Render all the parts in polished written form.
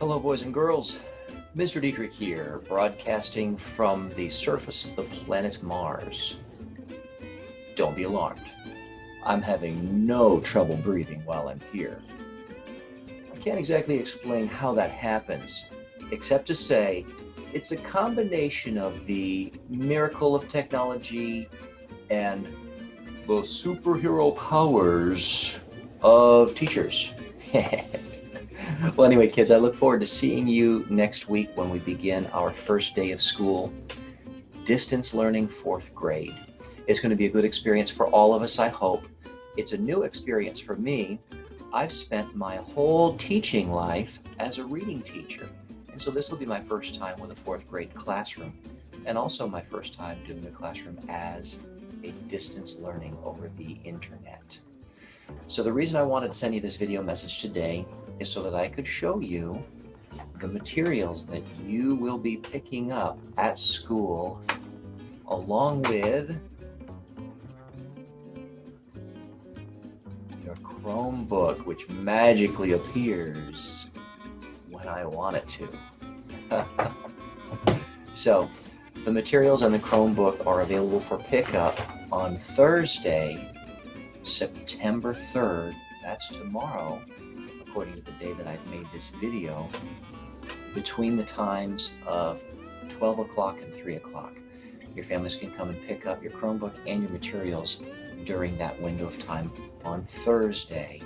Hello, boys and girls. Mr. Diederich here, broadcasting from the surface of the planet Mars. Don't be alarmed. I'm having no trouble breathing while I'm here. I can't exactly explain how that happens, except to say it's a combination of the miracle of technology and the superhero powers of teachers. Well, anyway, kids, I look forward to seeing you next week when we begin our first day of school, distance learning, 4th grade. It's going to be a good experience for all of us, I hope. It's a new experience for me. I've spent my whole teaching life as a reading teacher, and so this will be my first time with a 4th grade classroom, and also my first time doing the classroom as a distance learning over the internet. So the reason I wanted to send you this video message today is so that I could show you the materials that you will be picking up at school, along with your Chromebook, which magically appears when I want it to. So the materials on the Chromebook are available for pickup on Thursday, September 3rd, that's tomorrow, according to the day that I've made this video, between the times of 12 o'clock and 3 o'clock. Your families can come and pick up your Chromebook and your materials during that window of time on Thursday,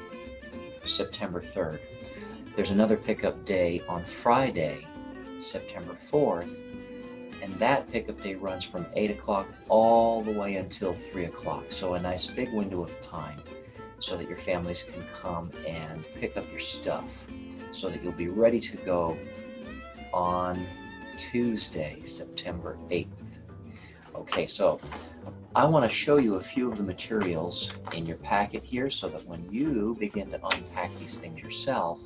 September 3rd. There's another pickup day on Friday, September 4th, and that pickup day runs from 8 o'clock all the way until 3 o'clock. So a nice big window of time so that your families can come and pick up your stuff so that you'll be ready to go on Tuesday, September 8th. Okay, so I want to show you a few of the materials in your packet here so that when you begin to unpack these things yourself,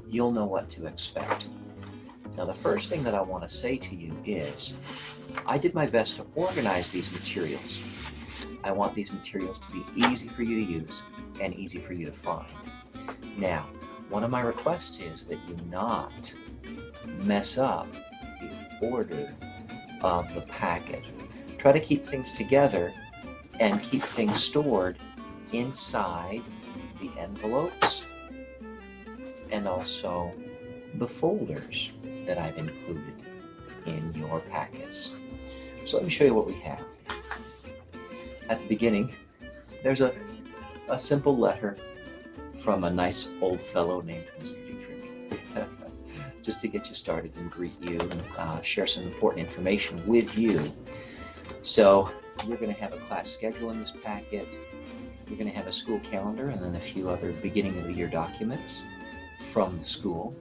you'll know what to expect. Now, the first thing that I want to say to you is I did my best to organize these materials. I want these materials to be easy for you to use and easy for you to find. Now, one of my requests is that you not mess up the order of the packet. Try to keep things together and keep things stored inside the envelopes and also the folders that I've included in your packets. So let me show you what we have. At the beginning, there's a simple letter from a nice old fellow named Mr. Diederich, just to get you started and greet you and share some important information with you. So you're going to have a class schedule in this packet. You're going to have a school calendar and then a few other beginning of the year documents from the school.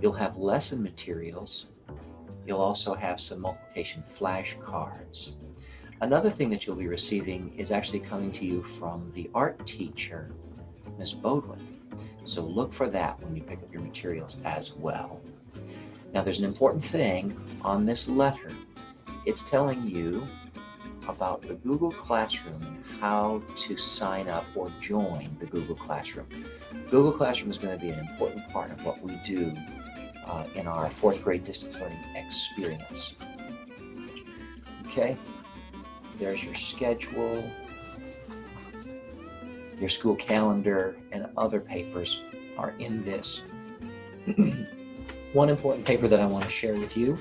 You'll have lesson materials. You'll also have some multiplication flashcards. Another thing that you'll be receiving is actually coming to you from the art teacher, Ms. Bodwin. So look for that when you pick up your materials as well. Now, there's an important thing on this letter. It's telling you about the Google Classroom and how to sign up or join the Google Classroom. Google Classroom is going to be an important part of what we do in our 4th grade distance learning experience. Okay, there's your schedule, your school calendar, and other papers are in this. One important paper that I want to share with you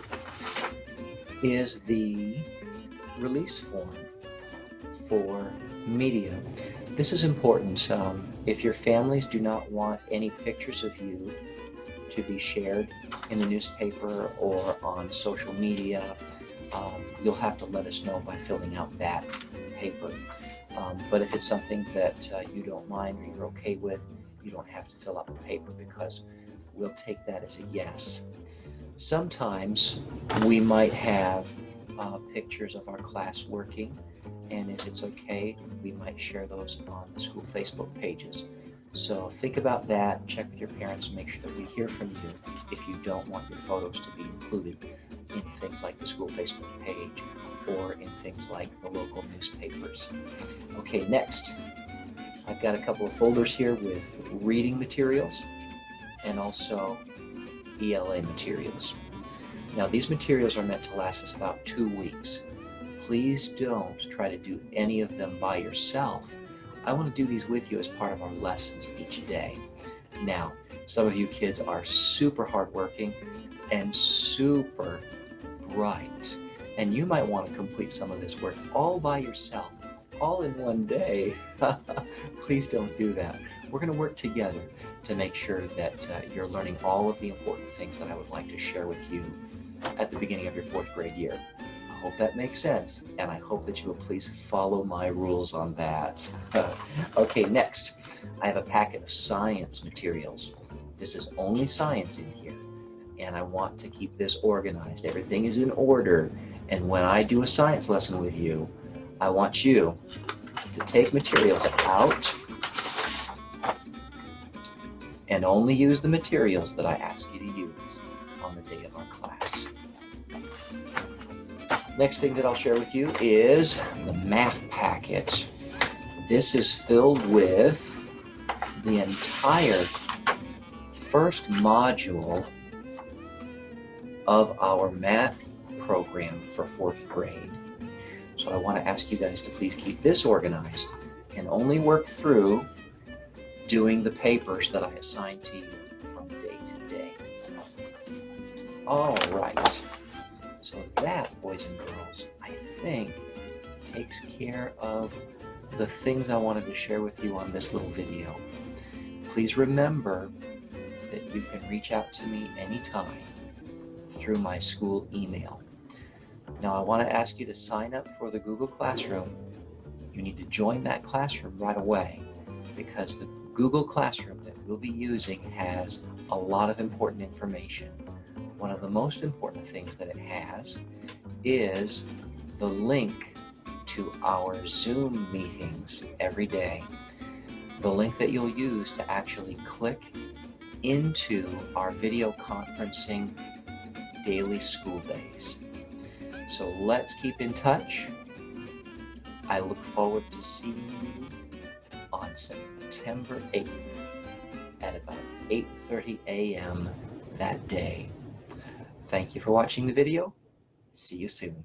is the release form for media. This is important. If your families do not want any pictures of you to be shared in the newspaper or on social media, you'll have to let us know by filling out that paper. But if it's something that you don't mind or you're okay with, you don't have to fill out the paper because we'll take that as a yes. Sometimes we might have pictures of our class working, and if it's okay, we might share those on the school Facebook pages. So think about that, check with your parents, and make sure that we hear from you if you don't want your photos to be included in things like the school Facebook page or in things like the local newspapers. Okay, next, I've got a couple of folders here with reading materials and also ELA materials. Now, these materials are meant to last us about 2 weeks. Please don't try to do any of them by yourself. I want to do these with you as part of our lessons each day. Now, some of you kids are super hardworking and super bright, and you might want to complete some of this work all by yourself, all in one day. Please don't do that. We're going to work together to make sure that you're learning all of the important things that I would like to share with you at the beginning of your 4th grade year. I hope that makes sense, and I hope that you will please follow my rules on that. Okay, next, I have a packet of science materials. This is only science in here, and I want to keep this organized. Everything is in order, and when I do a science lesson with you, I want you to take materials out and only use the materials that I ask you to use on the day of our class. Next thing that I'll share with you is the math packet. This is filled with the entire first module of our math program for 4th grade. So I want to ask you guys to please keep this organized and only work through doing the papers that I assign to you from day to day. All right. So that, boys and girls, I think takes care of the things I wanted to share with you on this little video. Please remember that you can reach out to me anytime through my school email. Now, I want to ask you to sign up for the Google Classroom. You need to join that classroom right away, because the Google Classroom that we'll be using has a lot of important information. One of the most important things that it has is the link to our Zoom meetings every day. The link that you'll use to actually click into our video conferencing daily school days. So let's keep in touch. I look forward to seeing you on September 8th at about 8:30 a.m. that day. Thank you for watching the video. See you soon.